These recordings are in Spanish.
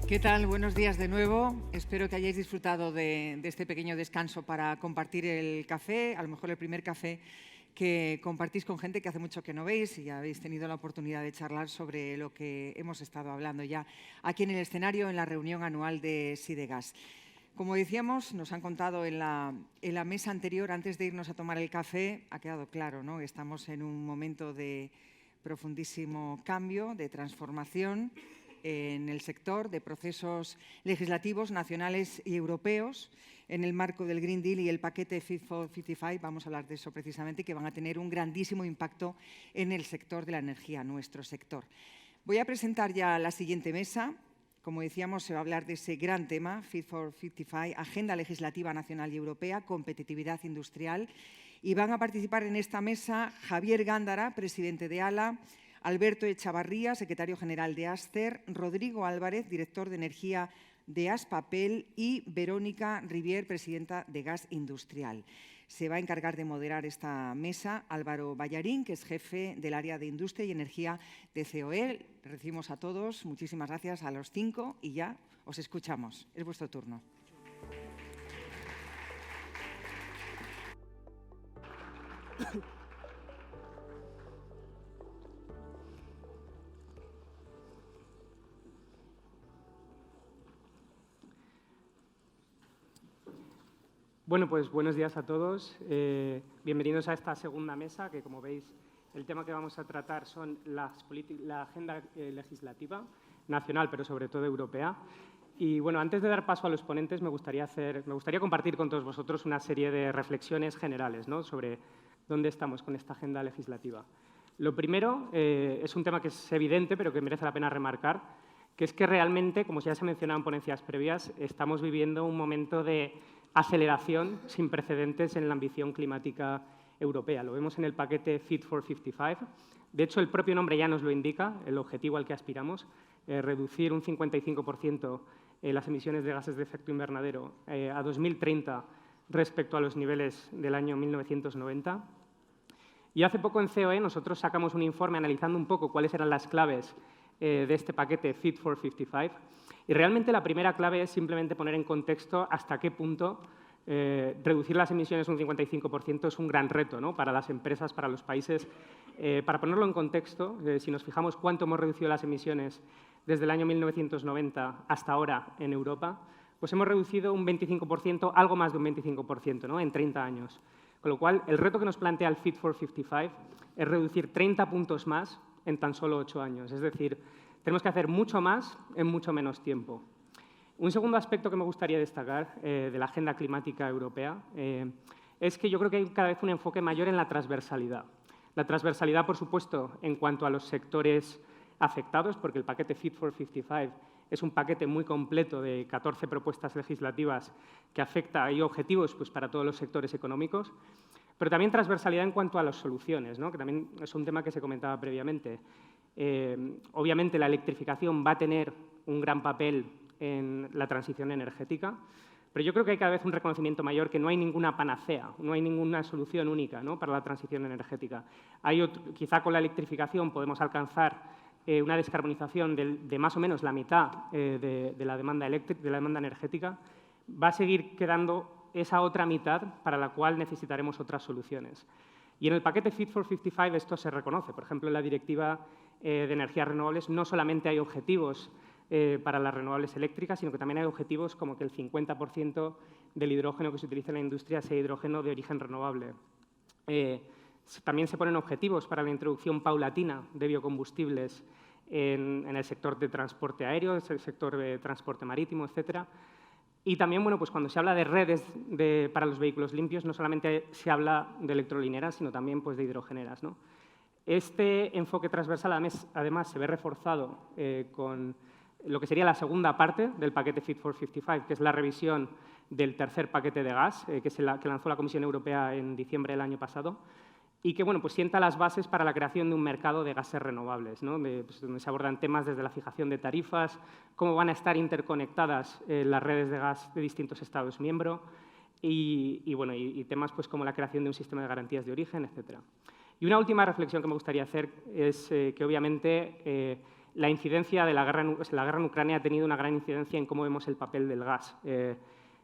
¿Qué tal? Buenos días de nuevo. Espero que hayáis disfrutado de este pequeño descanso para compartir el café, a lo mejor el primer café que compartís con gente que hace mucho que no veis y ya habéis tenido la oportunidad de charlar sobre lo que hemos estado hablando ya aquí en el escenario en la reunión anual de Sidegas. Como decíamos, nos han contado en la mesa anterior, antes de irnos a tomar el café, ha quedado claro, ¿no? Estamos en un momento de profundísimo cambio, de transformación en el sector, de procesos legislativos nacionales y europeos en el marco del Green Deal y el paquete Fit for 55, vamos a hablar de eso precisamente, que van a tener un grandísimo impacto en el sector de la energía, nuestro sector. Voy a presentar ya la siguiente mesa. Como decíamos, se va a hablar de ese gran tema, Fit for 55, Agenda Legislativa Nacional y Europea, Competitividad Industrial. Y van a participar en esta mesa Javier Gándara, presidente de ALA, Alberto Echavarría, secretario general de Aster, Rodrigo Álvarez, director de Energía de Aspapel y Verónica Rivier, presidenta de Gas Industrial. Se va a encargar de moderar esta mesa Álvaro Ballarín, que es jefe del área de Industria y Energía de COE. Recibimos a todos, muchísimas gracias a los 5 y ya os escuchamos. Es vuestro turno. Bueno, pues buenos días a todos. Bienvenidos a esta segunda mesa, que como veis, el tema que vamos a tratar son la agenda legislativa nacional, pero sobre todo europea. Y bueno, antes de dar paso a los ponentes, me gustaría compartir con todos vosotros una serie de reflexiones generales, ¿no?, sobre dónde estamos con esta agenda legislativa. Lo primero es un tema que es evidente, pero que merece la pena remarcar, que es que realmente, como ya se ha mencionado en ponencias previas, estamos viviendo un momento de aceleración sin precedentes en la ambición climática europea. Lo vemos en el paquete Fit for 55. De hecho, el propio nombre ya nos lo indica, el objetivo al que aspiramos, reducir un 55% las emisiones de gases de efecto invernadero a 2030 respecto a los niveles del año 1990. Y hace poco en COE nosotros sacamos un informe analizando un poco cuáles eran las claves de este paquete Fit for 55. Y realmente la primera clave es simplemente poner en contexto hasta qué punto reducir las emisiones un 55% es un gran reto, ¿no?, para las empresas, para los países. Para ponerlo en contexto, si nos fijamos cuánto hemos reducido las emisiones desde el año 1990 hasta ahora en Europa, pues hemos reducido un 25%, algo más de un 25%, ¿no?, en 30 años. Con lo cual, el reto que nos plantea el Fit for 55 es reducir 30 puntos más en tan solo 8 años. Es decir, tenemos que hacer mucho más en mucho menos tiempo. Un segundo aspecto que me gustaría destacar de la agenda climática europea es que yo creo que hay cada vez un enfoque mayor en la transversalidad. La transversalidad, por supuesto, en cuanto a los sectores afectados, porque el paquete Fit for 55 es un paquete muy completo de 14 propuestas legislativas que afecta y objetivos pues, para todos los sectores económicos, pero también transversalidad en cuanto a las soluciones, ¿no?, que también es un tema que se comentaba previamente. Obviamente, la electrificación va a tener un gran papel en la transición energética, pero yo creo que hay cada vez un reconocimiento mayor que no hay ninguna panacea, no hay ninguna solución única, ¿no?, para la transición energética. Quizá con la electrificación podemos alcanzar una descarbonización de más o menos la mitad de la demanda energética. Va a seguir quedando esa otra mitad para la cual necesitaremos otras soluciones. Y en el paquete Fit for 55 esto se reconoce. Por ejemplo, en la Directiva de Energías Renovables no solamente hay objetivos para las renovables eléctricas, sino que también hay objetivos como que el 50% del hidrógeno que se utiliza en la industria sea hidrógeno de origen renovable. También se ponen objetivos para la introducción paulatina de biocombustibles en el sector de transporte aéreo, en el sector de transporte marítimo, etcétera. Y también, bueno, pues cuando se habla de redes para los vehículos limpios, no solamente se habla de electrolineras, sino también pues, de hidrogeneras, ¿no? Este enfoque transversal, además, se ve reforzado con lo que sería la segunda parte del paquete Fit for 55, que es la revisión del tercer paquete de gas, que lanzó la Comisión Europea en diciembre del año pasado, y que bueno, pues sienta las bases para la creación de un mercado de gases renovables, ¿no?, donde se abordan temas desde la fijación de tarifas, cómo van a estar interconectadas las redes de gas de distintos Estados miembros y temas pues, como la creación de un sistema de garantías de origen, etcétera. Y una última reflexión que me gustaría hacer es que obviamente la incidencia de la guerra en Ucrania ha tenido una gran incidencia en cómo vemos el papel del gas.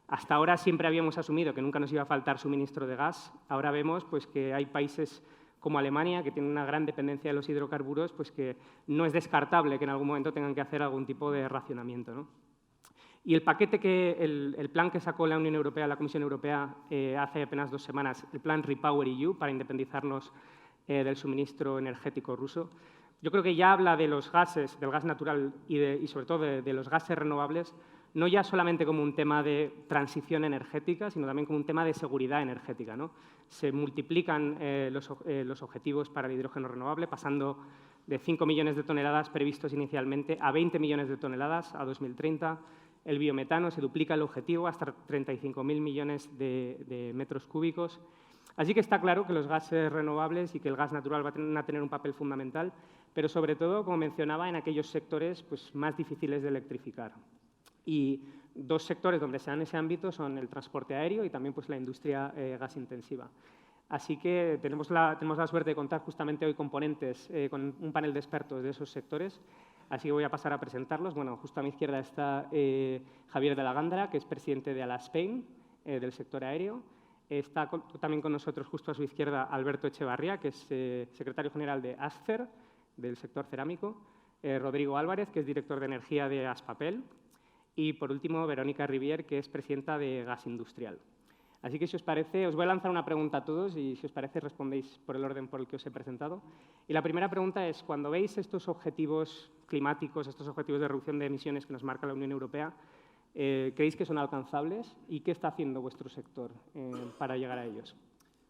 Hasta ahora siempre habíamos asumido que nunca nos iba a faltar suministro de gas. Ahora vemos pues, que hay países como Alemania, que tienen una gran dependencia de los hidrocarburos, pues que no es descartable que en algún momento tengan que hacer algún tipo de racionamiento, ¿no? Y el paquete el plan que sacó la Unión Europea, la Comisión Europea, hace apenas 2 semanas, el plan REPowerEU, para independizarnos del suministro energético ruso, yo creo que ya habla de los gases, del gas natural y sobre todo de los gases renovables, no ya solamente como un tema de transición energética, sino también como un tema de seguridad energética, ¿no? Se multiplican los objetivos para el hidrógeno renovable, pasando de 5 millones de toneladas previstos inicialmente a 20 millones de toneladas a 2030. El biometano se duplica el objetivo hasta 35.000 millones de metros cúbicos. Así que está claro que los gases renovables y que el gas natural van a tener un papel fundamental, pero sobre todo, como mencionaba, en aquellos sectores pues, más difíciles de electrificar. Y 2 sectores donde se da en ese ámbito son el transporte aéreo y también pues, la industria gas intensiva. Así que tenemos la suerte de contar justamente hoy con ponentes, con un panel de expertos de esos sectores. Así que voy a pasar a presentarlos. Bueno, justo a mi izquierda está Javier de la Gándara, que es presidente de ALA Spain, del sector aéreo. Está también con nosotros, justo a su izquierda, Alberto Echevarría, que es secretario general de ASCER, del sector cerámico. Rodrigo Álvarez, que es director de energía de Aspapel. Y, por último, Verónica Rivier, que es presidenta de Gas Industrial. Así que, si os parece, os voy a lanzar una pregunta a todos y, si os parece, respondéis por el orden por el que os he presentado. Y la primera pregunta es, cuando veis estos objetivos climáticos, estos objetivos de reducción de emisiones que nos marca la Unión Europea, ¿creéis que son alcanzables? ¿Y qué está haciendo vuestro sector para llegar a ellos?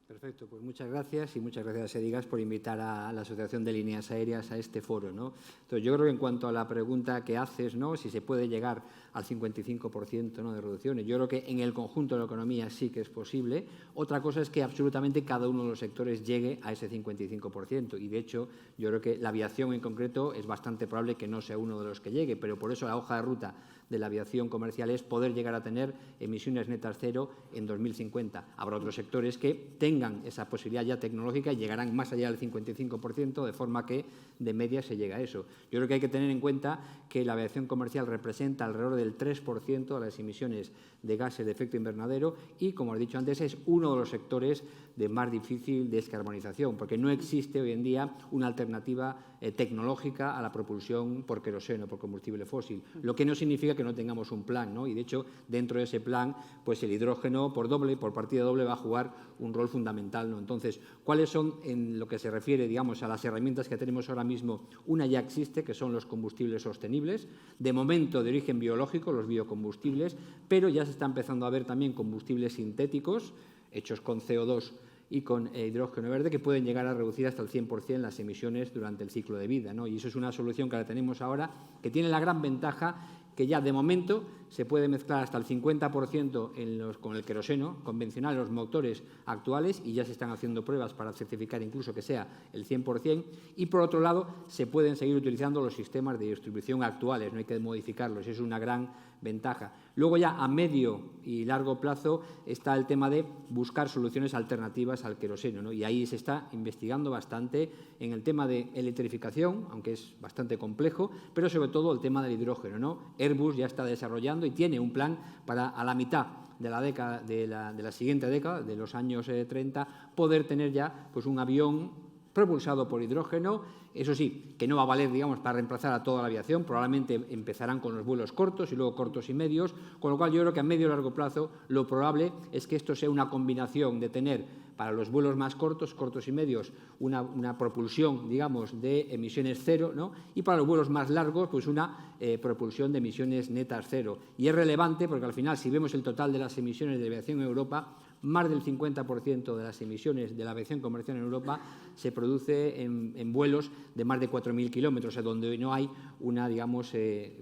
Perfecto, pues muchas gracias y muchas gracias, Edigas, por invitar a la Asociación de Líneas Aéreas a este foro, ¿no? Entonces, yo creo que en cuanto a la pregunta que haces, ¿no?, si se puede llegar al 55%, ¿no?, de reducciones, yo creo que en el conjunto de la economía sí que es posible. Otra cosa es que absolutamente cada uno de los sectores llegue a ese 55%. Y, de hecho, yo creo que la aviación en concreto es bastante probable que no sea uno de los que llegue, pero por eso la hoja de ruta de la aviación comercial es poder llegar a tener emisiones netas cero en 2050. Habrá otros sectores que tengan esa posibilidad ya tecnológica y llegarán más allá del 55%, de forma que de media se llega a eso. Yo creo que hay que tener en cuenta que la aviación comercial representa alrededor del 3% de las emisiones de gases de efecto invernadero y, como os he dicho antes, es uno de los sectores de más difícil descarbonización, porque no existe hoy en día una alternativa tecnológica a la propulsión por queroseno, por combustible fósil, lo que no significa que no tengamos un plan, ¿no? Y, de hecho, dentro de ese plan, pues el hidrógeno por partida doble va a jugar un rol fundamental, ¿no? Entonces, ¿cuáles son, en lo que se refiere, digamos, a las herramientas que tenemos ahora mismo? Una ya existe, que son los combustibles sostenibles, de momento de origen biológico, los biocombustibles, pero ya se está empezando a ver también combustibles sintéticos, hechos con CO2 y con hidrógeno verde, que pueden llegar a reducir hasta el 100% las emisiones durante el ciclo de vida, ¿no? Y eso es una solución que la tenemos ahora, que tiene la gran ventaja que ya de momento se puede mezclar hasta el 50% con el queroseno convencional en los motores actuales, y ya se están haciendo pruebas para certificar incluso que sea el 100%, y por otro lado se pueden seguir utilizando los sistemas de distribución actuales, no hay que modificarlos, es una gran ventaja. Luego, ya a medio y largo plazo, está el tema de buscar soluciones alternativas al queroseno, ¿no? Y ahí se está investigando bastante en el tema de electrificación, aunque es bastante complejo, pero sobre todo el tema del hidrógeno, ¿no? Airbus ya está desarrollando y tiene un plan para, a la mitad de la década, de la siguiente década, de los años 30, poder tener ya pues, un avión propulsado por hidrógeno. Eso sí, que no va a valer, digamos, para reemplazar a toda la aviación. Probablemente empezarán con los vuelos cortos y luego cortos y medios, con lo cual yo creo que a medio y largo plazo lo probable es que esto sea una combinación de tener para los vuelos más cortos y medios, una propulsión, digamos, de emisiones cero, ¿no? Y para los vuelos más largos, pues una propulsión de emisiones netas cero. Y es relevante porque, al final, si vemos el total de las emisiones de aviación en Europa, más del 50% de las emisiones de la aviación comercial en Europa se produce en vuelos de más de 4.000 kilómetros, donde no hay una, digamos,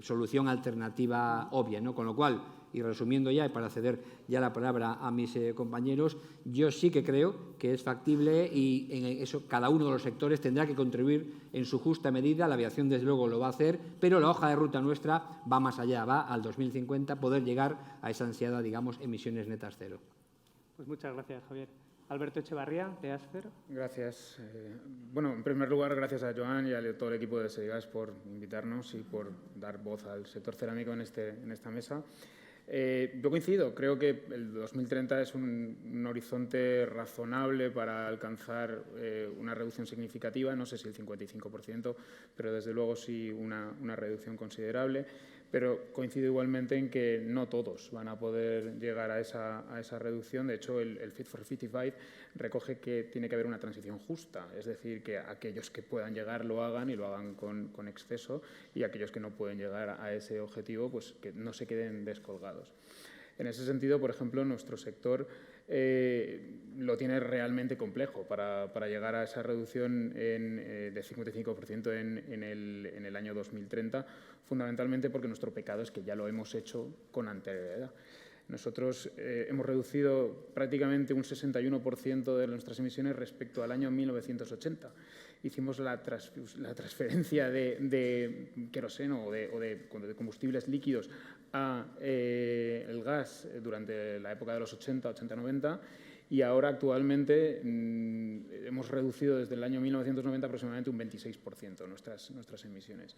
solución alternativa obvia, ¿no? Con lo cual, y resumiendo ya, y para ceder ya la palabra a mis compañeros, yo sí que creo que es factible y en eso cada uno de los sectores tendrá que contribuir en su justa medida. La aviación, desde luego, lo va a hacer, pero la hoja de ruta nuestra va más allá, va al 2050, poder llegar a esa ansiada, digamos, emisiones netas cero. Pues muchas gracias, Javier. Alberto Echevarría, de Ascer. Gracias. Bueno, en primer lugar, gracias a Joan y a todo el equipo de Sedigas por invitarnos y por dar voz al sector cerámico en esta mesa. Yo coincido, creo que el 2030 es un horizonte razonable para alcanzar una reducción significativa, no sé si el 55%, pero desde luego sí una reducción considerable. Pero coincido igualmente en que no todos van a poder llegar a esa reducción. De hecho, el Fit for 55 recoge que tiene que haber una transición justa, es decir, que aquellos que puedan llegar lo hagan y lo hagan con exceso, y aquellos que no pueden llegar a ese objetivo, pues que no se queden descolgados. En ese sentido, por ejemplo, nuestro sector lo tiene realmente complejo para llegar a esa reducción de 55% en el año 2030, fundamentalmente porque nuestro pecado es que ya lo hemos hecho con anterioridad. Nosotros hemos reducido prácticamente un 61% de nuestras emisiones respecto al año 1980. Hicimos la transferencia de queroseno o de combustibles líquidos a el gas durante la época de los 80, 90, y ahora actualmente hemos reducido desde el año 1990 aproximadamente un 26% nuestras emisiones.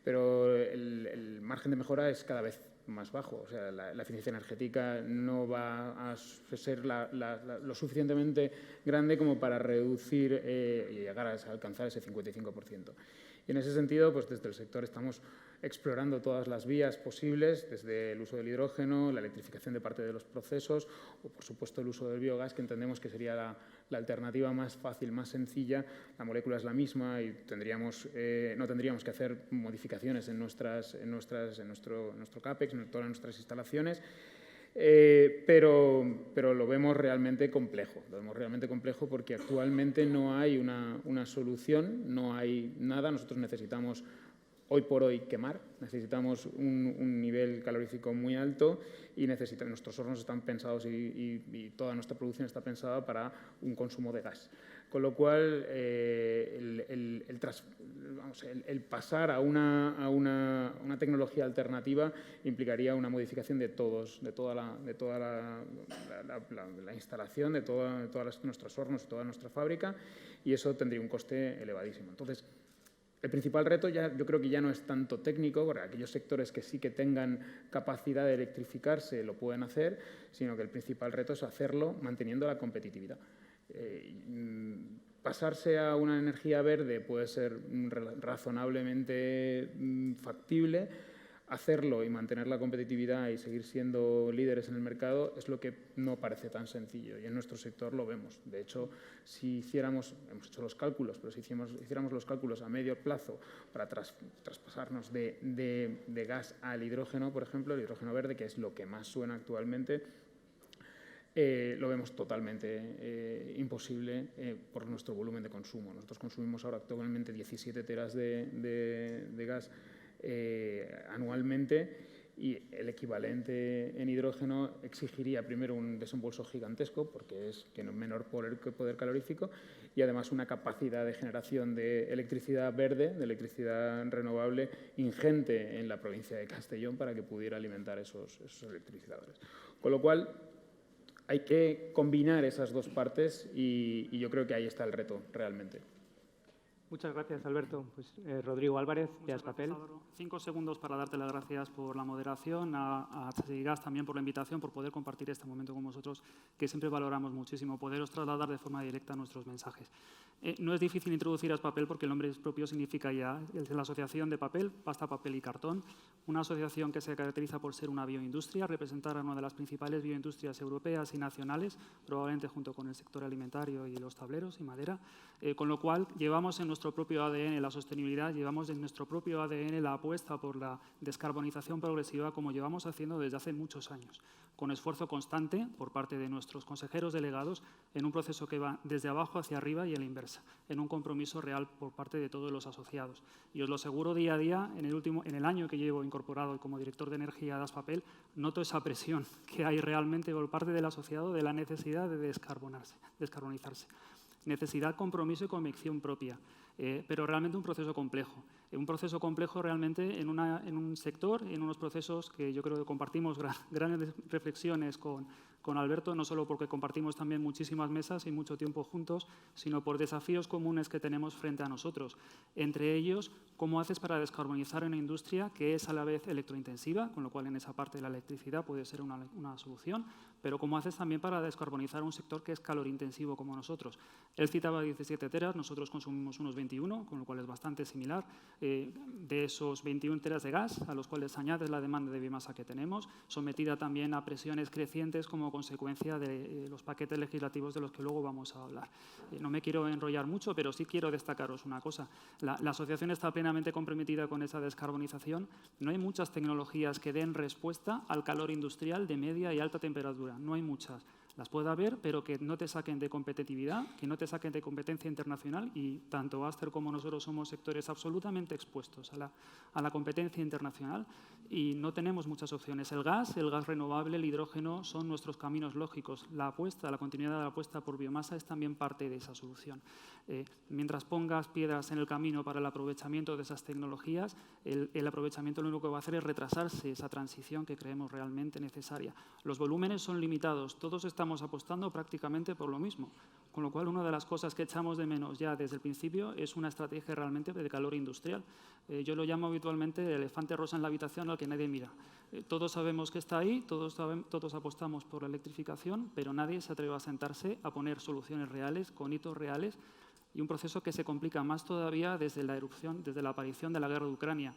Pero el margen de mejora es cada vez más bajo. O sea, la eficiencia energética no va a ser lo suficientemente grande como para reducir y llegar a alcanzar ese 55%. Y en ese sentido, pues desde el sector estamos explorando todas las vías posibles, desde el uso del hidrógeno, la electrificación de parte de los procesos o, por supuesto, el uso del biogás, que entendemos que sería la alternativa más fácil, más sencilla. La molécula es la misma y no tendríamos que hacer modificaciones en nuestro CAPEX, en todas nuestras instalaciones. Pero lo vemos realmente complejo. Lo vemos realmente complejo porque actualmente no hay una solución, no hay nada. Nosotros necesitamos hoy por hoy quemar, necesitamos un nivel calorífico muy alto y nuestros hornos están pensados y toda nuestra producción está pensada para un consumo de gas. Con lo cual, el pasar a una tecnología alternativa implicaría una modificación de toda la instalación, de todos nuestros hornos, toda nuestra fábrica, y eso tendría un coste elevadísimo. Entonces, el principal reto yo creo que ya no es tanto técnico, porque aquellos sectores que sí que tengan capacidad de electrificarse lo pueden hacer, sino que el principal reto es hacerlo manteniendo la competitividad. Pasarse a una energía verde puede ser razonablemente factible. Hacerlo y mantener la competitividad y seguir siendo líderes en el mercado es lo que no parece tan sencillo, y en nuestro sector lo vemos. De hecho, hemos hecho los cálculos, pero si hiciéramos los cálculos a medio plazo para traspasarnos de gas al hidrógeno, por ejemplo, el hidrógeno verde, que es lo que más suena actualmente, lo vemos totalmente imposible por nuestro volumen de consumo. Nosotros consumimos ahora actualmente 17 teras de gas anualmente, y el equivalente en hidrógeno exigiría primero un desembolso gigantesco, porque tiene un menor poder calorífico, y además una capacidad de generación de electricidad verde, de electricidad renovable, ingente en la provincia de Castellón para que pudiera alimentar esos electrificadores. Con lo cual, hay que combinar esas dos partes y yo creo que ahí está el reto realmente. Muchas gracias, Alberto. Pues, Rodrigo Álvarez, de Aspapel. 5 segundos para darte las gracias por la moderación, a Sedigas también por la invitación, por poder compartir este momento con vosotros, que siempre valoramos muchísimo, poderos trasladar de forma directa nuestros mensajes. No es difícil introducir Aspapel porque el nombre propio significa ya la asociación de papel, pasta, papel y cartón, una asociación que se caracteriza por ser una bioindustria, representar a una de las principales bioindustrias europeas y nacionales, probablemente junto con el sector alimentario y los tableros y madera, con lo cual llevamos en nuestro propio ADN la sostenibilidad, llevamos en nuestro propio ADN la apuesta por la descarbonización progresiva, como llevamos haciendo desde hace muchos años, con esfuerzo constante por parte de nuestros consejeros delegados en un proceso que va desde abajo hacia arriba y a la inversa, en un compromiso real por parte de todos los asociados. Y os lo aseguro día a día, en el año que llevo incorporado como director de energía de Aspapel, noto esa presión que hay realmente por parte del asociado de la necesidad de descarbonizarse. Necesidad, compromiso y convicción propia, pero realmente un proceso complejo. Un proceso complejo realmente en un sector, en unos procesos que yo creo que compartimos grandes reflexiones con con Alberto, no solo porque compartimos también muchísimas mesas y mucho tiempo juntos, sino por desafíos comunes que tenemos frente a nosotros. Entre ellos, cómo haces para descarbonizar una industria que es a la vez electrointensiva, con lo cual en esa parte la electricidad puede ser una solución, pero cómo haces también para descarbonizar un sector que es calorintensivo como nosotros. Él citaba 17 teras, nosotros consumimos unos 21, con lo cual es bastante similar. De esos 21 teras de gas, a los cuales añades la demanda de biomasa que tenemos, sometida también a presiones crecientes como consecuencia de los paquetes legislativos de los que luego vamos a hablar. No me quiero enrollar mucho, pero sí quiero destacaros una cosa. La asociación está plenamente comprometida con esa descarbonización. No hay muchas tecnologías que den respuesta al calor industrial de media y alta temperatura. No hay muchas. Las puede haber, pero que no te saquen de competitividad, que no te saquen de competencia internacional, y tanto Aster como nosotros somos sectores absolutamente expuestos a la competencia internacional y no tenemos muchas opciones. El gas renovable, el hidrógeno son nuestros caminos lógicos. La continuidad de la apuesta por biomasa es también parte de esa solución. Mientras pongas piedras en el camino para el aprovechamiento de esas tecnologías, el aprovechamiento lo único que va a hacer es retrasarse esa transición que creemos realmente necesaria. Los volúmenes son limitados, todos estamos apostando prácticamente por lo mismo, con lo cual una de las cosas que echamos de menos ya desde el principio es una estrategia realmente de calor industrial. Yo lo llamo habitualmente el elefante rosa en la habitación al que nadie mira. Todos sabemos que está ahí, todos apostamos por la electrificación, pero nadie se atreve a sentarse a poner soluciones reales, con hitos reales, y un proceso que se complica más todavía desde la erupción, desde la aparición de la guerra de Ucrania.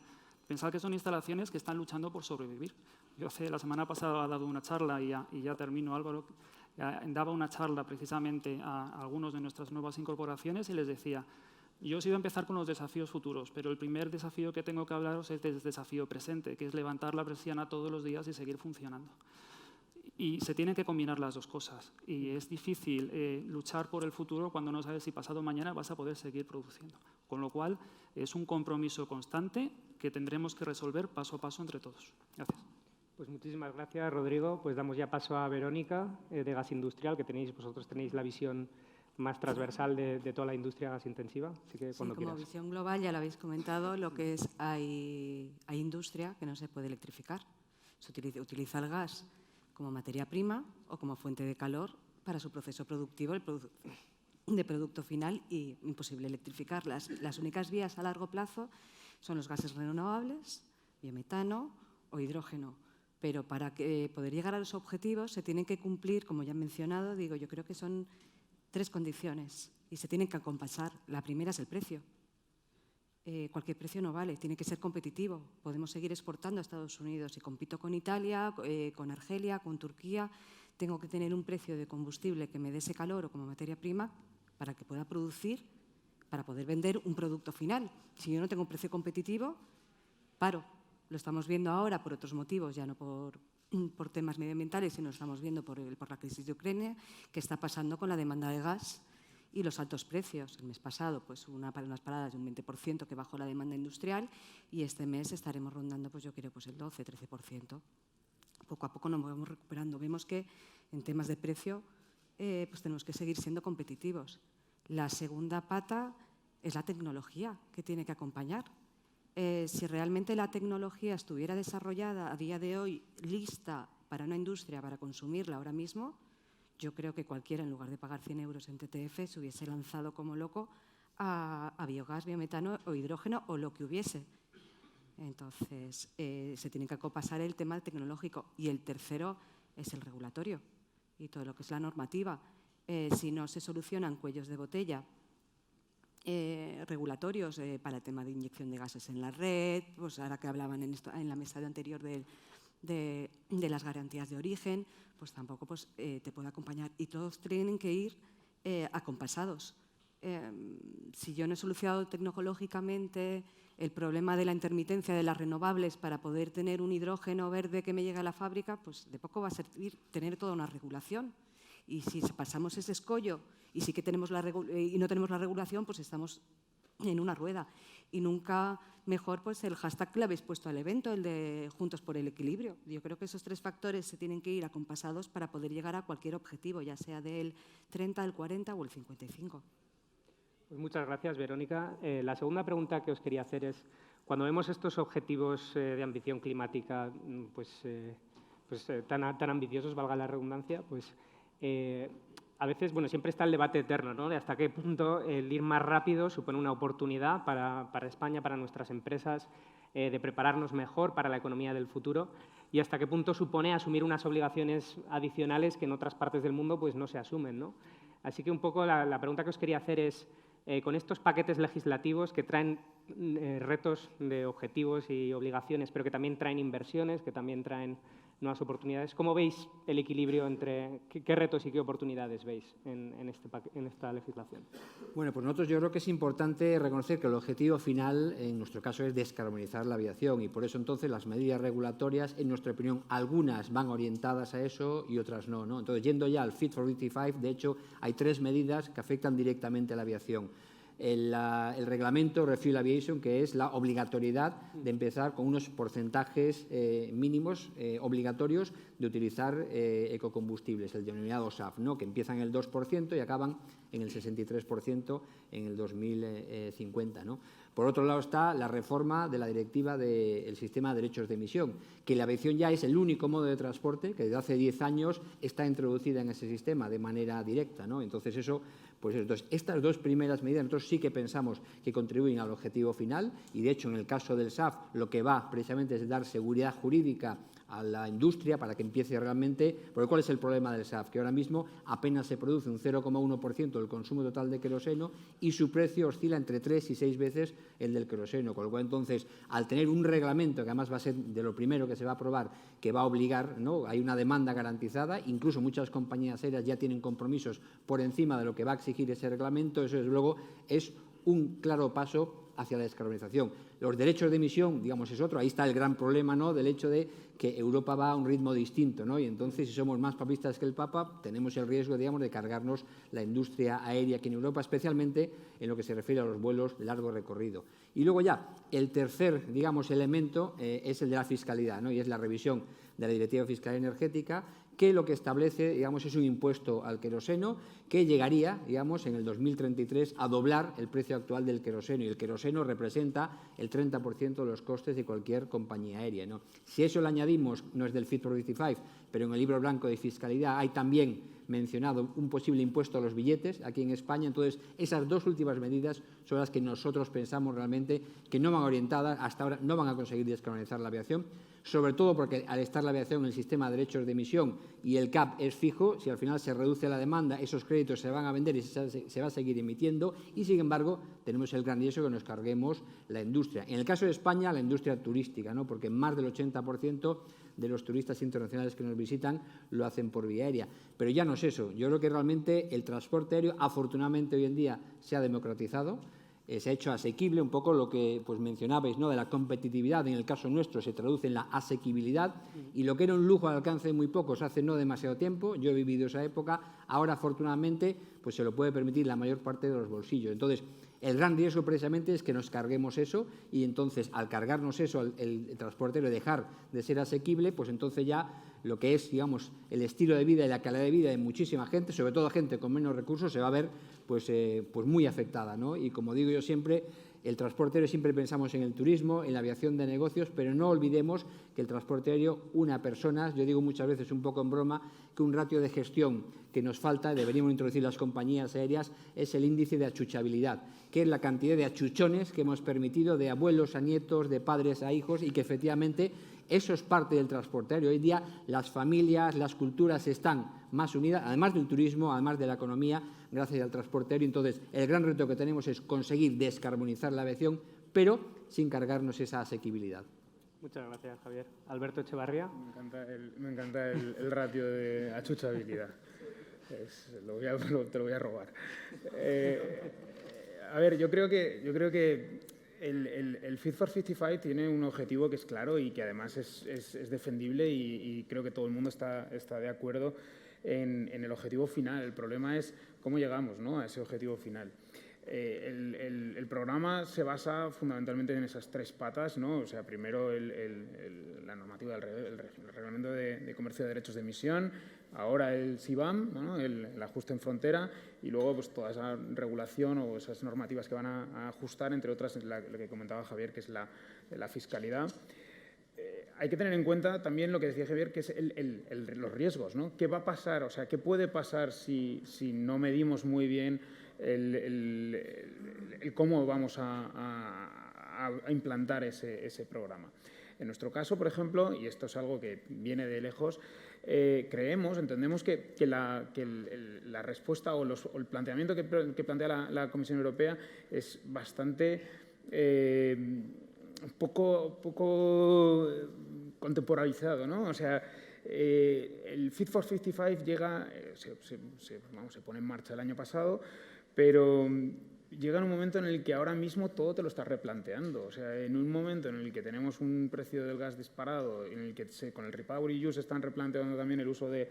Pensad que son instalaciones que están luchando por sobrevivir. Yo la semana pasada he dado una charla, y ya termino, Álvaro, daba una charla precisamente a algunos de nuestras nuevas incorporaciones y les decía, yo os iba a empezar con los desafíos futuros, pero el primer desafío que tengo que hablaros es del desafío presente, que es levantar la persiana todos los días y seguir funcionando. Y se tienen que combinar las dos cosas. Y es difícil luchar por el futuro cuando no sabes si pasado mañana vas a poder seguir produciendo. Con lo cual, es un compromiso constante que tendremos que resolver paso a paso entre todos. Gracias. Pues muchísimas gracias, Rodrigo. Pues damos ya paso a Verónica, de Gas Industrial, que vosotros tenéis la visión más transversal de toda la industria gas intensiva. Así que cuando como quieras. visión global, ya lo habéis comentado, lo que es hay industria que no se puede electrificar. Se utiliza el gas como materia prima o como fuente de calor para su proceso productivo, de producto final, y imposible electrificar. Las únicas vías a largo plazo son los gases renovables, biometano o hidrógeno. Pero para poder llegar a los objetivos se tienen que cumplir, como ya he mencionado, yo creo que son 3 condiciones y se tienen que acompasar. La primera es el precio. Cualquier precio no vale, tiene que ser competitivo. Podemos seguir exportando a Estados Unidos. Si compito con Italia, con Argelia, con Turquía, tengo que tener un precio de combustible que me dé ese calor o como materia prima para que pueda producir, para poder vender un producto final. Si yo no tengo un precio competitivo, paro. Lo estamos viendo ahora por otros motivos, ya no por temas medioambientales, sino lo estamos viendo por la crisis de Ucrania, que está pasando con la demanda de gas y los altos precios. El mes pasado, pues unas paradas de un 20% que bajó la demanda industrial, y este mes estaremos rondando, pues yo creo, pues el 12-13%. Poco a poco nos vamos recuperando. Vemos que en temas de precio pues tenemos que seguir siendo competitivos. La segunda pata es la tecnología que tiene que acompañar. Si realmente la tecnología estuviera desarrollada a día de hoy, lista para una industria, para consumirla ahora mismo, yo creo que cualquiera, en lugar de pagar 100 euros en TTF, se hubiese lanzado como loco a biogás, biometano o hidrógeno o lo que hubiese. Entonces, se tiene que acopasar el tema tecnológico. Y el tercero es el regulatorio y todo lo que es la normativa. Si no se solucionan cuellos de botella regulatorios para el tema de inyección de gases en la red, pues ahora que hablaban en la mesa anterior de las garantías de origen, pues tampoco te puede acompañar. Y todos tienen que ir acompasados. Si yo no he solucionado tecnológicamente el problema de la intermitencia de las renovables para poder tener un hidrógeno verde que me llegue a la fábrica, pues de poco va a servir tener toda una regulación. Y si pasamos ese escollo y sí que y no tenemos la regulación, pues estamos en una rueda. Y nunca mejor pues el hashtag que le habéis puesto al evento, el de Juntos por el Equilibrio. Yo creo que esos 3 factores se tienen que ir acompasados para poder llegar a cualquier objetivo, ya sea del 30, el 40 o el 55. Pues muchas gracias, Verónica. La segunda pregunta que os quería hacer es, cuando vemos estos objetivos de ambición climática, pues pues, tan ambiciosos, valga la redundancia, pues a veces, bueno, siempre está el debate eterno, ¿no? De hasta qué punto el ir más rápido supone una oportunidad para España, para nuestras empresas, de prepararnos mejor para la economía del futuro, y hasta qué punto supone asumir unas obligaciones adicionales que en otras partes del mundo pues, no se asumen, ¿no? Así que un poco la pregunta que os quería hacer es, con estos paquetes legislativos que traen retos de objetivos y obligaciones, pero que también traen inversiones, que también traen nuevas oportunidades, ¿cómo veis el equilibrio entre qué retos y qué oportunidades veis en esta legislación? Bueno, pues nosotros yo creo que es importante reconocer que el objetivo final, en nuestro caso, es descarbonizar la aviación, y por eso entonces las medidas regulatorias, en nuestra opinión, algunas van orientadas a eso y otras no, ¿no? Entonces, yendo ya al Fit for 55, de hecho, hay 3 medidas que afectan directamente a la aviación. El reglamento Refuel Aviation, que es la obligatoriedad de empezar con unos porcentajes mínimos obligatorios de utilizar ecocombustibles, el denominado SAF, ¿no? Que empiezan en el 2% y acaban en el 63% en el 2050, ¿no? Por otro lado está la reforma de la directiva del sistema de derechos de emisión, que la aviación ya es el único modo de transporte que desde hace 10 años está introducida en ese sistema de manera directa, ¿no? Entonces eso, pues entonces, estas 2 primeras medidas nosotros sí que pensamos que contribuyen al objetivo final, y de hecho en el caso del SAF lo que va precisamente es dar seguridad jurídica a la industria para que empiece realmente, porque ¿cuál es el problema del SAF? Que ahora mismo apenas se produce un 0,1% del consumo total de queroseno y su precio oscila entre 3 y 6 veces el del queroseno, con lo cual entonces al tener un reglamento que además va a ser de lo primero que se va a aprobar, que va a obligar, ¿no? Hay una demanda garantizada, incluso muchas compañías aéreas ya tienen compromisos por encima de lo que va a exigir ese reglamento, eso desde luego es un claro paso hacia la descarbonización. Los derechos de emisión, digamos, es otro. Ahí está el gran problema, ¿no?, del hecho de que Europa va a un ritmo distinto, ¿no? Y entonces, si somos más papistas que el Papa, tenemos el riesgo, digamos, de cargarnos la industria aérea aquí en Europa, especialmente en lo que se refiere a los vuelos de largo recorrido. Y luego ya, el tercer, digamos, elemento es el de la fiscalidad, ¿no? Y es la revisión de la Directiva Fiscal Energética, que lo que establece, digamos, es un impuesto al queroseno que llegaría, digamos, en el 2033 a doblar el precio actual del queroseno, y el queroseno representa el 30% de los costes de cualquier compañía aérea, ¿no? Si eso le añadimos, no es del Fit for 55, pero en el libro blanco de fiscalidad hay también mencionado un posible impuesto a los billetes aquí en España. Entonces, esas 2 últimas medidas son las que nosotros pensamos realmente que no van orientadas, hasta ahora no van a conseguir descarbonizar la aviación, sobre todo porque al estar la aviación en el sistema de derechos de emisión y el CAP es fijo, si al final se reduce la demanda, esos créditos se van a vender y se va a seguir emitiendo, y sin embargo tenemos el gran riesgo que nos carguemos la industria. En el caso de España, la industria turística, ¿no?, porque más del 80% de los turistas internacionales que nos visitan lo hacen por vía aérea. Pero ya no es eso. Yo creo que realmente el transporte aéreo, afortunadamente, hoy en día se ha democratizado, se ha hecho asequible, un poco lo que pues mencionabais, ¿no?, de la competitividad. En el caso nuestro se traduce en la asequibilidad, y lo que era un lujo al alcance de muy pocos hace no demasiado tiempo, yo he vivido esa época, ahora afortunadamente pues se lo puede permitir la mayor parte de los bolsillos. Entonces, el gran riesgo precisamente es que nos carguemos eso, y entonces al cargarnos eso, el transporte aéreo dejar de ser asequible, pues entonces ya lo que es, digamos, el estilo de vida y la calidad de vida de muchísima gente, sobre todo gente con menos recursos, se va a ver pues muy afectada, ¿no? Y como digo yo siempre, el transporte aéreo siempre pensamos en el turismo, en la aviación de negocios, pero no olvidemos que el transporte aéreo une a personas. Yo digo muchas veces, un poco en broma, que un ratio de gestión que nos falta, deberíamos introducir las compañías aéreas, es el índice de achuchabilidad, que es la cantidad de achuchones que hemos permitido de abuelos a nietos, de padres a hijos, y que efectivamente eso es parte del transporte aéreo. Hoy día las familias, las culturas están más unidas, además del turismo, además de la economía, gracias al transporte aéreo. Entonces, el gran reto que tenemos es conseguir descarbonizar la aviación, pero sin cargarnos esa asequibilidad. Muchas gracias, Javier. Alberto Echevarría. Me encanta el ratio de achuchabilidad. Te lo voy a robar. A ver, yo creo que el Fit for 55 tiene un objetivo que es claro y que además es defendible, y creo que todo el mundo está de acuerdo en el objetivo final. El problema es cómo llegamos, ¿no?, a ese objetivo final. El programa se basa fundamentalmente en esas 3 patas, ¿no? O sea, primero la normativa del Reglamento de Comercio de Derechos de Emisión, ahora el CBAM, ¿no?, el ajuste en frontera, y luego pues toda esa regulación o esas normativas que van a ajustar, entre otras lo que comentaba Javier, que es la fiscalidad. hay que tener en cuenta también lo que decía Javier, que es los riesgos, ¿no? ¿Qué va a pasar? O sea, ¿qué puede pasar si no medimos muy bien el cómo vamos a implantar ese programa? En nuestro caso, por ejemplo, y esto es algo que viene de lejos, entendemos que la respuesta o el planteamiento que plantea la Comisión Europea es bastante poco contemporizado, ¿no? O sea, el Fit for 55 llega, se pone en marcha el año pasado, pero llega en un momento en el que ahora mismo todo te lo estás replanteando. O sea, en un momento en el que tenemos un precio del gas disparado, en el que con el REPowerEU se están replanteando también el uso de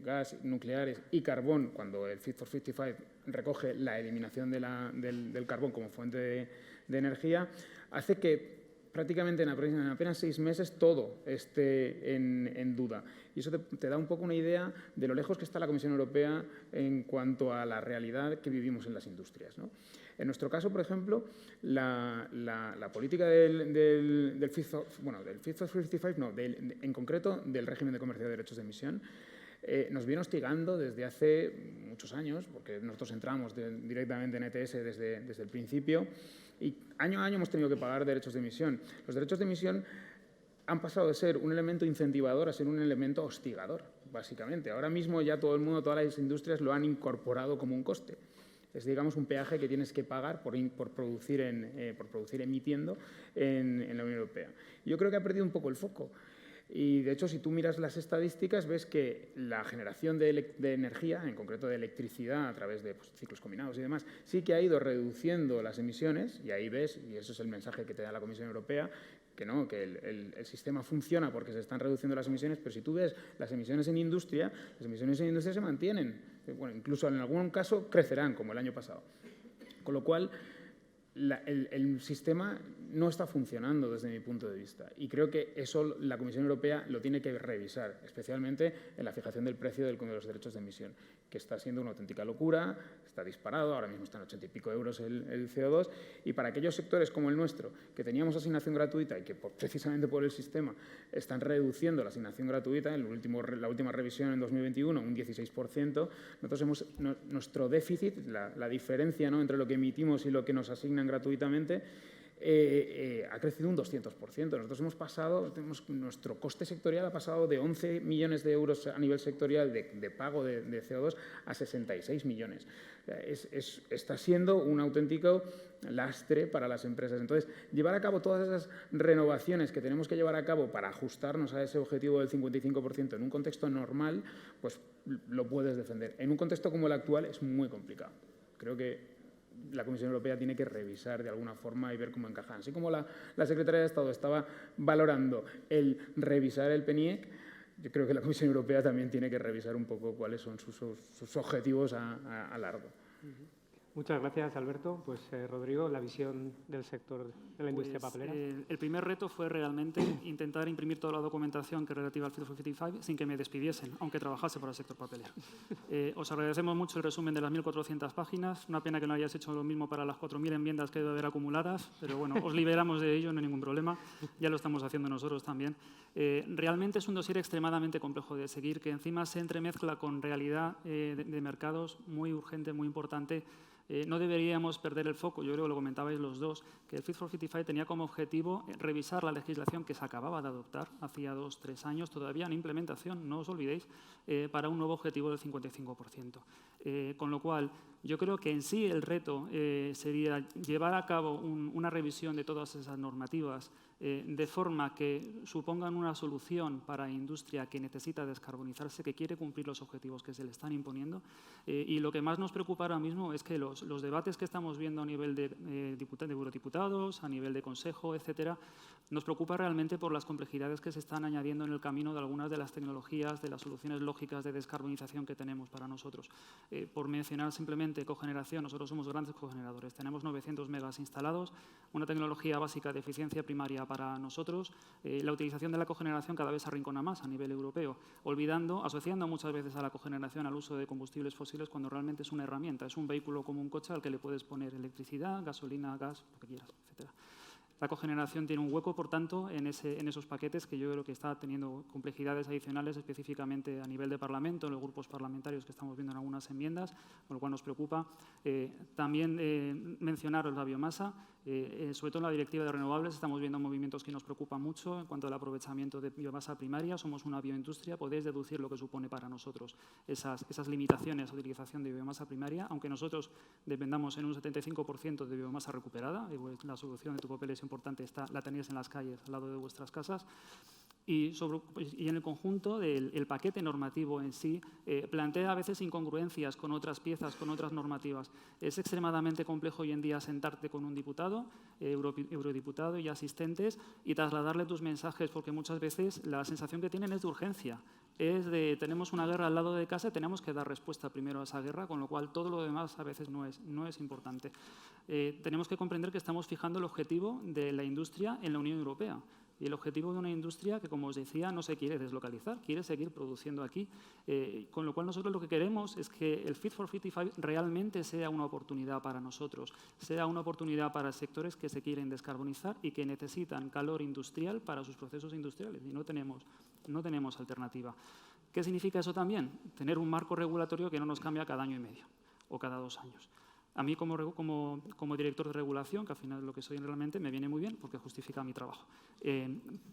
gas nucleares y carbón, cuando el Fit for 55 recoge la eliminación del carbón como fuente de energía, hace que prácticamente en apenas 6 meses todo esté en duda. Y eso te da un poco una idea de lo lejos que está la Comisión Europea en cuanto a la realidad que vivimos en las industrias, ¿no? En nuestro caso, por ejemplo, la política del Fit for 55, no, en concreto del régimen de comercio de derechos de emisión, nos viene hostigando desde hace muchos años, porque nosotros entramos directamente en ETS desde el principio, y año a año hemos tenido que pagar derechos de emisión. Los derechos de emisión han pasado de ser un elemento incentivador a ser un elemento hostigador, básicamente. Ahora mismo ya todo el mundo, todas las industrias lo han incorporado como un coste. Es, digamos, un peaje que tienes que pagar por producir emitiendo en la Unión Europea. Yo creo que ha perdido un poco el foco. Y, de hecho, si tú miras las estadísticas, ves que la generación de energía, en concreto de electricidad, a través de ciclos combinados y demás, sí que ha ido reduciendo las emisiones, y ahí ves, y eso es el mensaje que te da la Comisión Europea, que no, que el sistema funciona porque se están reduciendo las emisiones, pero si tú ves las emisiones en industria se mantienen. Bueno, incluso en algún caso crecerán, como el año pasado. Con lo cual, el sistema no está funcionando desde mi punto de vista, y creo que eso la Comisión Europea lo tiene que revisar, especialmente en la fijación del precio de los derechos de emisión, que está siendo una auténtica locura, está disparado, ahora mismo están 80 y pico euros el CO2, y para aquellos sectores como el nuestro, que teníamos asignación gratuita y que precisamente por el sistema están reduciendo la asignación gratuita, en la última revisión en 2021 un 16%, nosotros nuestro déficit, la diferencia, ¿no?, entre lo que emitimos y lo que nos asignan gratuitamente, ha crecido un 200%. Nosotros nuestro coste sectorial ha pasado de 11 millones de euros a nivel sectorial de pago de CO2 a 66 millones. Está siendo un auténtico lastre para las empresas. Entonces, llevar a cabo todas esas renovaciones que tenemos que llevar a cabo para ajustarnos a ese objetivo del 55% en un contexto normal, pues lo puedes defender. En un contexto como el actual es muy complicado. Creo que la Comisión Europea tiene que revisar de alguna forma y ver cómo encajan. Así como la Secretaría de Estado estaba valorando el revisar el PNIEC, yo creo que la Comisión Europea también tiene que revisar un poco cuáles son sus objetivos a largo. Muchas gracias, Alberto. Pues, Rodrigo, la visión del sector de la industria papelera. El primer reto fue realmente intentar imprimir toda la documentación que es relativa al Fit for 55 sin que me despidiesen, aunque trabajase para el sector papelero. Os agradecemos mucho el resumen de las 1.400 páginas. Una pena que no hayáis hecho lo mismo para las 4.000 enmiendas que debe haber acumuladas, pero bueno, os liberamos de ello, no hay ningún problema. Ya lo estamos haciendo nosotros también. Realmente es un dossier extremadamente complejo de seguir, que encima se entremezcla con realidad de mercados muy urgente, muy importante. No deberíamos perder el foco, yo creo que lo comentabais los dos, que el Fit for 55 tenía como objetivo revisar la legislación que se acababa de adoptar hacía 2 o 3 años, todavía en implementación, no os olvidéis, para un nuevo objetivo del 55%. Con lo cual, yo creo que en sí el reto sería llevar a cabo una revisión de todas esas normativas de forma que supongan una solución para la industria que necesita descarbonizarse, que quiere cumplir los objetivos que se le están imponiendo. Y lo que más nos preocupa ahora mismo es que los debates que estamos viendo a nivel de eurodiputados, a nivel de Consejo, etcétera, nos preocupa realmente por las complejidades que se están añadiendo en el camino de algunas de las tecnologías, de las soluciones lógicas de descarbonización que tenemos para nosotros. Por mencionar simplemente cogeneración, nosotros somos grandes cogeneradores, tenemos 900 megas instalados, una tecnología básica de eficiencia primaria para nosotros. La utilización de la cogeneración cada vez se arrincona más a nivel europeo, asociando muchas veces a la cogeneración al uso de combustibles fósiles cuando realmente es una herramienta, es un vehículo como un coche al que le puedes poner electricidad, gasolina, gas, lo que quieras, etcétera. La cogeneración tiene un hueco, por tanto, en esos paquetes que yo creo que está teniendo complejidades adicionales, específicamente a nivel de Parlamento, en los grupos parlamentarios que estamos viendo en algunas enmiendas, con lo cual nos preocupa. También mencionaros la biomasa, sobre todo en la Directiva de Renovables estamos viendo movimientos que nos preocupan mucho en cuanto al aprovechamiento de biomasa primaria. Somos una bioindustria, podéis deducir lo que supone para nosotros esas limitaciones a utilización de biomasa primaria, aunque nosotros dependamos en un 75% de biomasa recuperada. La solución de tu papel es importante, la tenéis en las calles, al lado de vuestras casas. Y en el conjunto del paquete normativo en sí plantea a veces incongruencias con otras piezas, con otras normativas. Es extremadamente complejo hoy en día sentarte con un diputado, eurodiputado y asistentes y trasladarle tus mensajes, porque muchas veces la sensación que tienen es de urgencia. Es de tenemos una guerra al lado de casa y tenemos que dar respuesta primero a esa guerra, con lo cual todo lo demás a veces no es importante. Tenemos que comprender que estamos fijando el objetivo de la industria en la Unión Europea. Y el objetivo de una industria que, como os decía, no se quiere deslocalizar, quiere seguir produciendo aquí. Con lo cual nosotros lo que queremos es que el Fit for 55 realmente sea una oportunidad para nosotros, sea una oportunidad para sectores que se quieren descarbonizar y que necesitan calor industrial para sus procesos industriales. Y no tenemos alternativa. ¿Qué significa eso también? Tener un marco regulatorio que no nos cambia cada año y medio o cada 2 años. A mí, como director de regulación, que al final es lo que soy realmente, me viene muy bien porque justifica mi trabajo.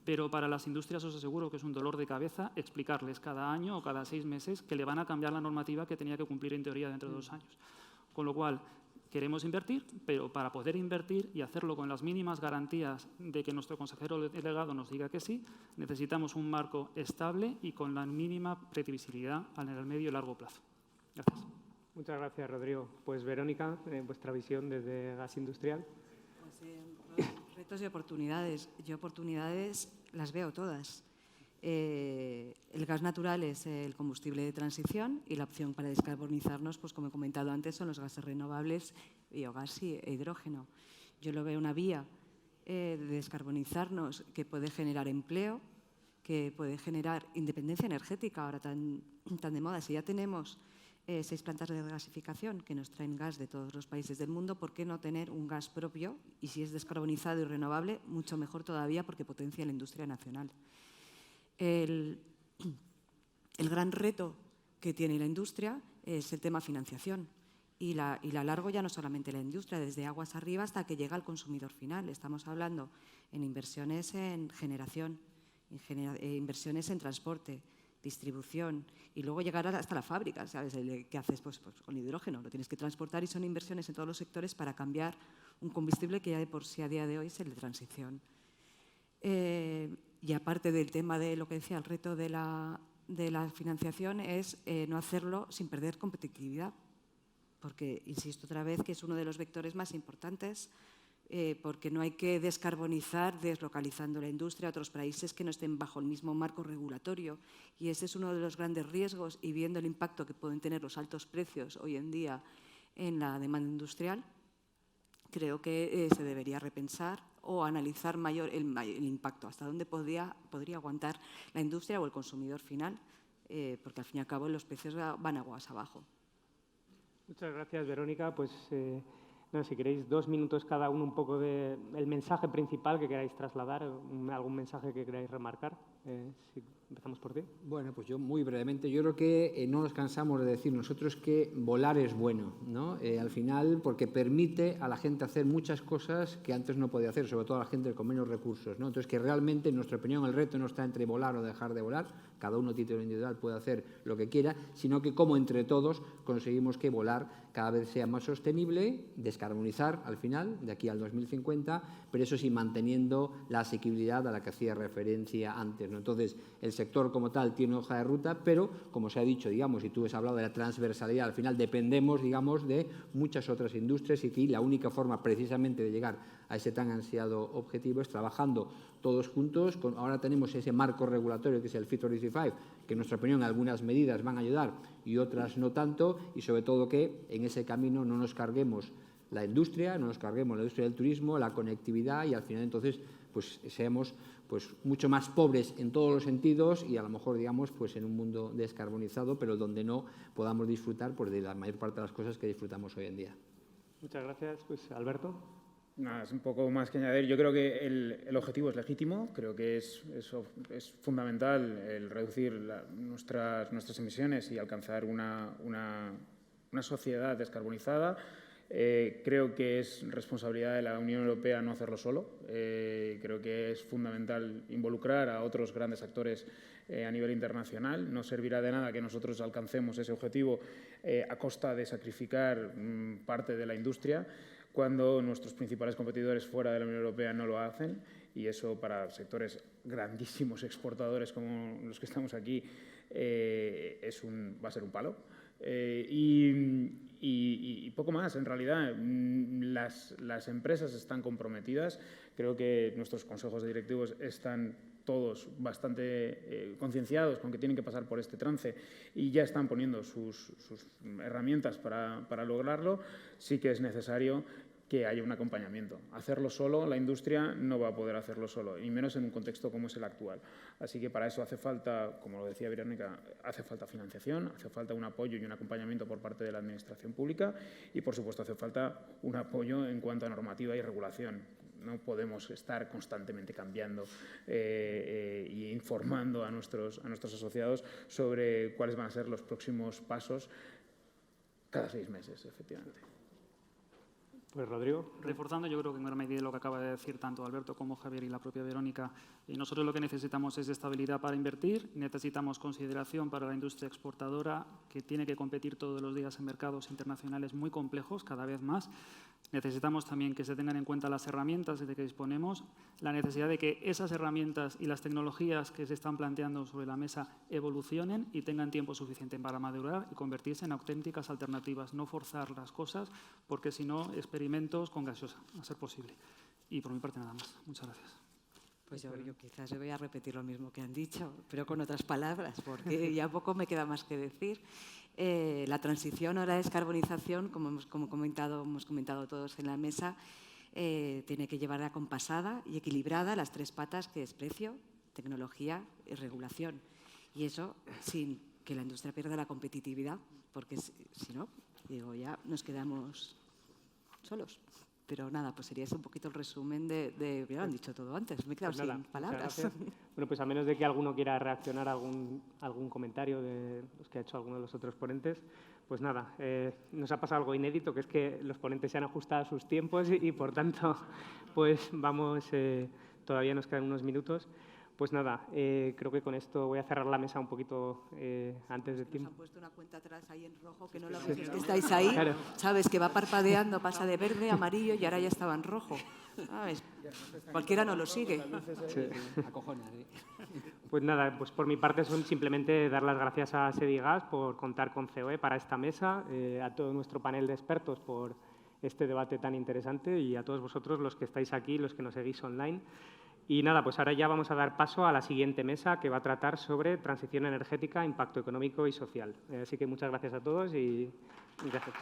Pero para las industrias os aseguro que es un dolor de cabeza explicarles cada año o cada 6 meses que le van a cambiar la normativa que tenía que cumplir en teoría dentro de 2 años. Con lo cual, queremos invertir, pero para poder invertir y hacerlo con las mínimas garantías de que nuestro consejero delegado nos diga que sí, necesitamos un marco estable y con la mínima previsibilidad en el medio y largo plazo. Gracias. Muchas gracias, Rodrigo. Pues, Verónica, vuestra visión desde Gas Industrial. Pues, retos y oportunidades. Yo oportunidades las veo todas. El gas natural es el combustible de transición y la opción para descarbonizarnos, pues como he comentado antes, son los gases renovables, biogás e hidrógeno. Yo lo veo una vía de descarbonizarnos que puede generar empleo, que puede generar independencia energética, ahora tan de moda. Si ya tenemos 6 plantas de gasificación que nos traen gas de todos los países del mundo, ¿por qué no tener un gas propio? Y si es descarbonizado y renovable, mucho mejor todavía porque potencia la industria nacional. El gran reto que tiene la industria es el tema financiación. Y la largo ya no solamente la industria, desde aguas arriba hasta que llega al consumidor final. Estamos hablando en inversiones en generación, inversiones en transporte, distribución y luego llegar hasta la fábrica, ¿sabes? ¿Qué haces? Pues con hidrógeno, lo tienes que transportar y son inversiones en todos los sectores para cambiar un combustible que ya de por sí a día de hoy es el de transición. Y aparte del tema de lo que decía, el reto de la financiación es no hacerlo sin perder competitividad, porque, insisto otra vez, que es uno de los vectores más importantes, porque no hay que descarbonizar deslocalizando la industria a otros países que no estén bajo el mismo marco regulatorio. Y ese es uno de los grandes riesgos, y viendo el impacto que pueden tener los altos precios hoy en día en la demanda industrial, creo que se debería repensar o analizar el impacto, hasta dónde podría aguantar la industria o el consumidor final, porque al fin y al cabo los precios van aguas abajo. Muchas gracias, Verónica. Pues, no, si queréis 2 minutos cada uno, un poco del mensaje principal que queráis trasladar, algún mensaje que queráis remarcar. Si empezamos por ti. Bueno, pues yo muy brevemente, yo creo que no nos cansamos de decir nosotros que volar es bueno, ¿no? Al final, porque permite a la gente hacer muchas cosas que antes no podía hacer, sobre todo a la gente con menos recursos, ¿no? Entonces, que realmente, en nuestra opinión, el reto no está entre volar o dejar de volar, cada uno a título individual puede hacer lo que quiera, sino que como entre todos conseguimos que volar cada vez sea más sostenible, descarbonizar al final, de aquí al 2050, pero eso sí, manteniendo la asequibilidad a la que hacía referencia antes, ¿no? Entonces, el sector como tal tiene hoja de ruta, pero, como se ha dicho, digamos, y tú has hablado de la transversalidad, al final dependemos, digamos, de muchas otras industrias y que la única forma precisamente de llegar a ese tan ansiado objetivo es trabajando todos juntos. Ahora tenemos ese marco regulatorio que es el Fit for 55, que en nuestra opinión algunas medidas van a ayudar y otras no tanto, y sobre todo que en ese camino no nos carguemos la industria, no nos carguemos la industria del turismo, la conectividad, y al final entonces pues seamos pues mucho más pobres en todos los sentidos y a lo mejor, digamos, pues en un mundo descarbonizado, pero donde no podamos disfrutar pues de la mayor parte de las cosas que disfrutamos hoy en día. Muchas gracias. Pues, Alberto. Nada, es un poco más que añadir. Yo creo que el objetivo es legítimo, creo que es fundamental el reducir nuestras emisiones y alcanzar una sociedad descarbonizada. Creo que es responsabilidad de la Unión Europea no hacerlo solo. Creo que es fundamental involucrar a otros grandes actores a nivel internacional. No servirá de nada que nosotros alcancemos ese objetivo a costa de sacrificar parte de la industria, cuando nuestros principales competidores fuera de la Unión Europea no lo hacen, y eso para sectores grandísimos exportadores como los que estamos aquí va a ser un palo. Y poco más, en realidad. Las empresas están comprometidas. Creo que nuestros consejos directivos están todos bastante concienciados con que tienen que pasar por este trance y ya están poniendo sus herramientas para lograrlo. Sí que es necesario que haya un acompañamiento. Hacerlo solo, la industria no va a poder hacerlo solo, y menos en un contexto como es el actual. Así que para eso hace falta, como lo decía Verónica, hace falta financiación, hace falta un apoyo y un acompañamiento por parte de la Administración Pública y, por supuesto, hace falta un apoyo en cuanto a normativa y regulación. No podemos estar constantemente cambiando e informando a nuestros asociados sobre cuáles van a ser los próximos pasos cada 6 meses, efectivamente. Pues Rodrigo. Reforzando, yo creo que en gran medida lo que acaba de decir tanto Alberto como Javier y la propia Verónica, nosotros lo que necesitamos es estabilidad para invertir, necesitamos consideración para la industria exportadora, que tiene que competir todos los días en mercados internacionales muy complejos, cada vez más. Necesitamos también que se tengan en cuenta las herramientas de que disponemos, la necesidad de que esas herramientas y las tecnologías que se están planteando sobre la mesa evolucionen y tengan tiempo suficiente para madurar y convertirse en auténticas alternativas, no forzar las cosas, porque si no, experimentos con gaseosa, a ser posible. Y por mi parte nada más. Muchas gracias. Pues yo quizás voy a repetir lo mismo que han dicho, pero con otras palabras, porque ya poco me queda más que decir. La transición o la descarbonización, como hemos comentado todos en la mesa, tiene que llevar acompasada y equilibrada las 3 patas, que es precio, tecnología y regulación. Y eso sin que la industria pierda la competitividad, porque si no, ya nos quedamos solos. Pero nada, pues sería ese un poquito el resumen de lo han dicho todo antes. Me he quedado sin palabras. Bueno, pues a menos de que alguno quiera reaccionar a algún comentario de los que ha hecho alguno de los otros ponentes, pues nada, nos ha pasado algo inédito, que es que los ponentes se han ajustado a sus tiempos y por tanto, pues vamos, todavía nos quedan unos minutos. Pues nada, creo que con esto voy a cerrar la mesa un poquito antes de tiempo. Nos han puesto una cuenta atrás ahí en rojo, que no lo veis, es que estáis ahí, claro. Sabes que va parpadeando, pasa de verde a amarillo y ahora ya estaba en rojo. ¿Sabes? Cualquiera no lo sigue. Sí. Acojona, ¿eh? Pues nada, pues por mi parte son simplemente dar las gracias a Sedigas por contar con COE para esta mesa, a todo nuestro panel de expertos por este debate tan interesante y a todos vosotros los que estáis aquí, los que nos seguís online. Y nada, pues ahora ya vamos a dar paso a la siguiente mesa, que va a tratar sobre transición energética, impacto económico y social. Así que muchas gracias a todos y gracias.